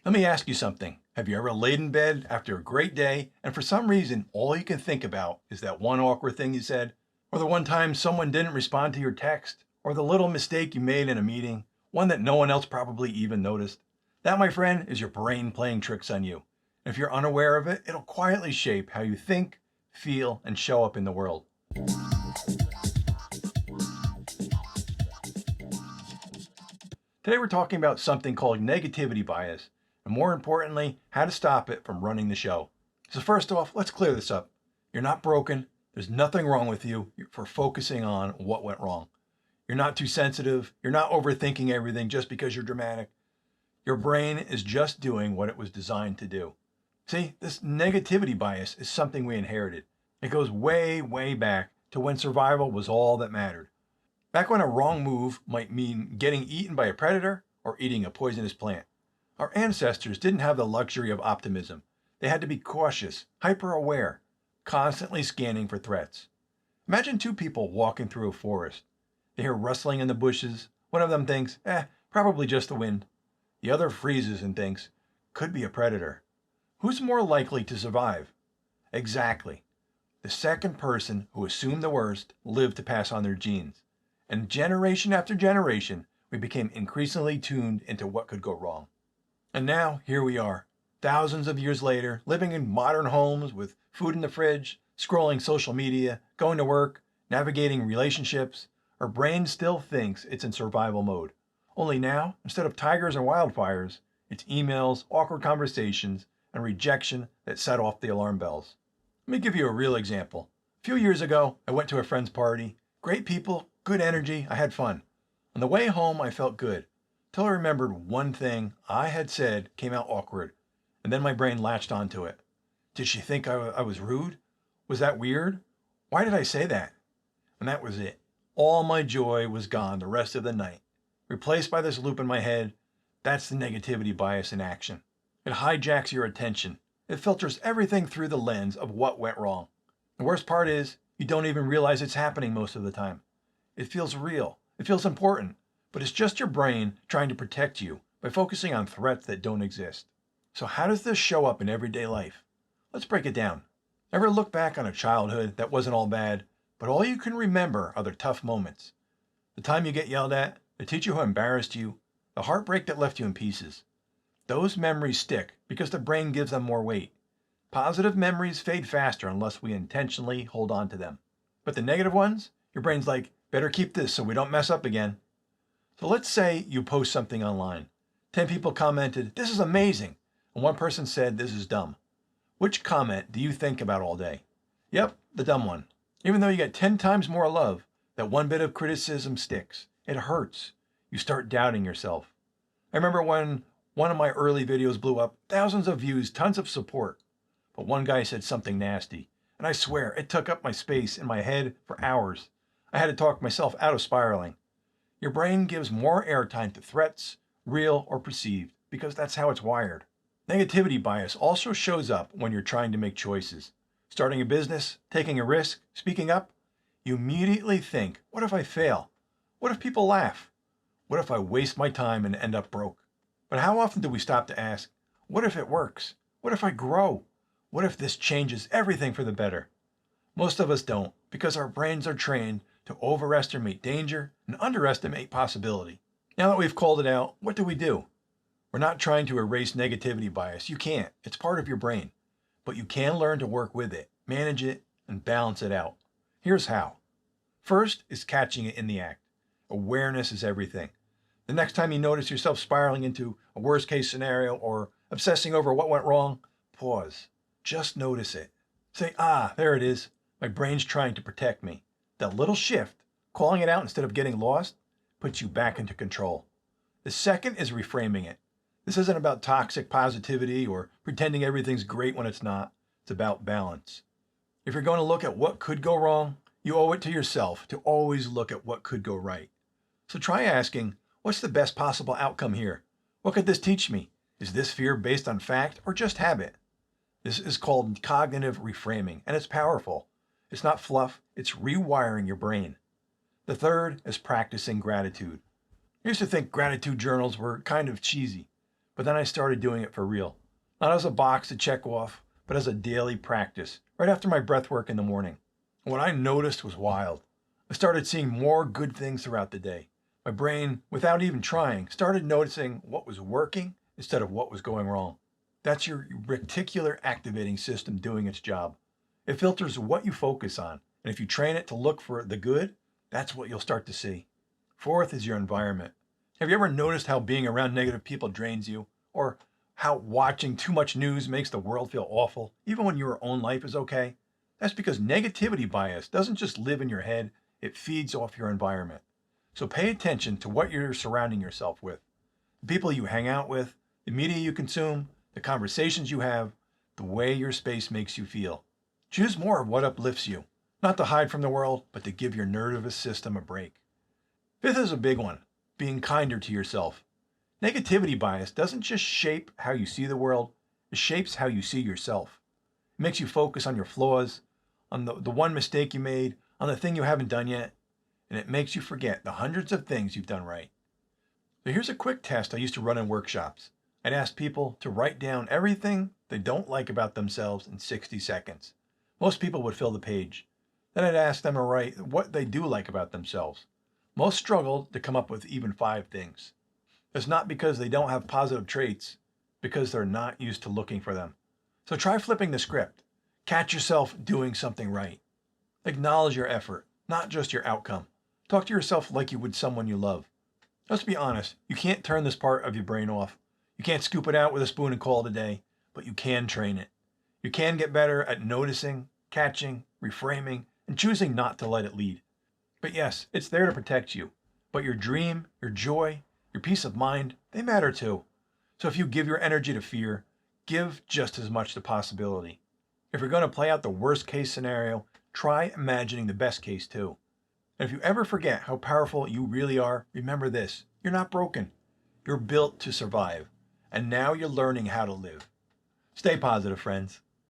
Let me ask you something. Have you ever laid in bed after a great day and for some reason all you can think about is that one awkward thing you said? Or the one time someone didn't respond to your text? Or the little mistake you made in a meeting? One that no one else probably even noticed? That, my friend, is your brain playing tricks on you. If you're unaware of it, it'll quietly shape how you think, feel, and show up in the world. Today we're talking about something called negativity bias, and more importantly, how to stop it from running the show. So first off, let's clear this up. You're not broken. There's nothing wrong with you for focusing on what went wrong. You're not too sensitive. You're not overthinking everything just because you're dramatic. Your brain is just doing what it was designed to do. See, this negativity bias is something we inherited. It goes way, way back to when survival was all that mattered. Back when a wrong move might mean getting eaten by a predator or eating a poisonous plant. Our ancestors didn't have the luxury of optimism. They had to be cautious, hyper-aware, constantly scanning for threats. Imagine two people walking through a forest. They hear rustling in the bushes. One of them thinks, probably just the wind. The other freezes and thinks, could be a predator. Who's more likely to survive? Exactly. The second person who assumed the worst lived to pass on their genes. And generation after generation, we became increasingly tuned into what could go wrong. And now, here we are, thousands of years later, living in modern homes with food in the fridge, scrolling social media, going to work, navigating relationships. Our brain still thinks it's in survival mode. Only now, instead of tigers and wildfires, it's emails, awkward conversations, and rejection that set off the alarm bells. Let me give you a real example. A few years ago, I went to a friend's party. Great people, good energy, I had fun. On the way home, I felt good, till I remembered one thing I had said came out awkward, and then my brain latched onto it. Did she think I was rude? Was that weird? Why did I say that? And that was it. All my joy was gone the rest of the night, replaced by this loop in my head. That's the negativity bias in action. It hijacks your attention. It filters everything through the lens of what went wrong. The worst part is, you don't even realize it's happening most of the time. It feels real. It feels important. But it's just your brain trying to protect you by focusing on threats that don't exist. So how does this show up in everyday life? Let's break it down. Ever look back on a childhood that wasn't all bad, but all you can remember are the tough moments? The time you get yelled at, the teacher who embarrassed you, the heartbreak that left you in pieces. Those memories stick because the brain gives them more weight. Positive memories fade faster unless we intentionally hold on to them. But the negative ones, your brain's like, better keep this so we don't mess up again. So let's say you post something online. 10 people commented, this is amazing, and one person said, this is dumb. Which comment do you think about all day? Yep, the dumb one. Even though you get 10 times more love, that one bit of criticism sticks. It hurts. You start doubting yourself. I remember when one of my early videos blew up, thousands of views, tons of support. But one guy said something nasty, and I swear it took up my space in my head for hours. I had to talk myself out of spiraling. Your brain gives more airtime to threats, real or perceived, because that's how it's wired. Negativity bias also shows up when you're trying to make choices. Starting a business, taking a risk, speaking up. You immediately think, what if I fail? What if people laugh? What if I waste my time and end up broke? But how often do we stop to ask, what if it works? What if I grow? What if this changes everything for the better? Most of us don't, because our brains are trained to overestimate danger and underestimate possibility. Now that we've called it out, what do? We're not trying to erase negativity bias. You can't. It's part of your brain. But you can learn to work with it, manage it, and balance it out. Here's how. First is catching it in the act. Awareness is everything. The next time you notice yourself spiraling into a worst-case scenario or obsessing over what went wrong, pause. Just notice it. Say, there it is. My brain's trying to protect me. That little shift, calling it out instead of getting lost, puts you back into control. The second is reframing it. This isn't about toxic positivity or pretending everything's great when it's not. It's about balance. If you're going to look at what could go wrong, you owe it to yourself to always look at what could go right. So try asking, what's the best possible outcome here? What could this teach me? Is this fear based on fact or just habit? This is called cognitive reframing, and it's powerful. It's not fluff, it's rewiring your brain. The third is practicing gratitude. I used to think gratitude journals were kind of cheesy, But then I started doing it for real. Not as a box to check off, but as a daily practice, right after my breath work in the morning. And what I noticed was wild. I started seeing more good things throughout the day. My brain, without even trying, started noticing what was working instead of what was going wrong. That's your reticular activating system doing its job. It filters what you focus on, and if you train it to look for the good, that's what you'll start to see. Fourth is your environment. Have you ever noticed how being around negative people drains you? Or how watching too much news makes the world feel awful, even when your own life is okay? That's because negativity bias doesn't just live in your head, it feeds off your environment. So pay attention to what you're surrounding yourself with. The people you hang out with, the media you consume, the conversations you have, the way your space makes you feel. Choose more of what uplifts you, not to hide from the world, but to give your nervous system a break. Fifth is a big one, being kinder to yourself. Negativity bias doesn't just shape how you see the world, it shapes how you see yourself. It makes you focus on your flaws, on the one mistake you made, on the thing you haven't done yet, and it makes you forget the hundreds of things you've done right. So here's a quick test I used to run in workshops. I'd ask people to write down everything they don't like about themselves in 60 seconds. Most people would fill the page. Then I'd ask them to write what they do like about themselves. Most struggled to come up with even 5 things. It's not because they don't have positive traits, because they're not used to looking for them. So try flipping the script. Catch yourself doing something right. Acknowledge your effort, not just your outcome. Talk to yourself like you would someone you love. Let's be honest, you can't turn this part of your brain off. You can't scoop it out with a spoon and call it a day, but you can train it. You can get better at noticing, catching, reframing, and choosing not to let it lead. But yes, it's there to protect you. But your dream, your joy, your peace of mind, they matter too. So if you give your energy to fear, give just as much to possibility. If you're going to play out the worst case scenario, try imagining the best case too. And if you ever forget how powerful you really are, remember this: you're not broken. You're built to survive. And now you're learning how to live. Stay positive, friends.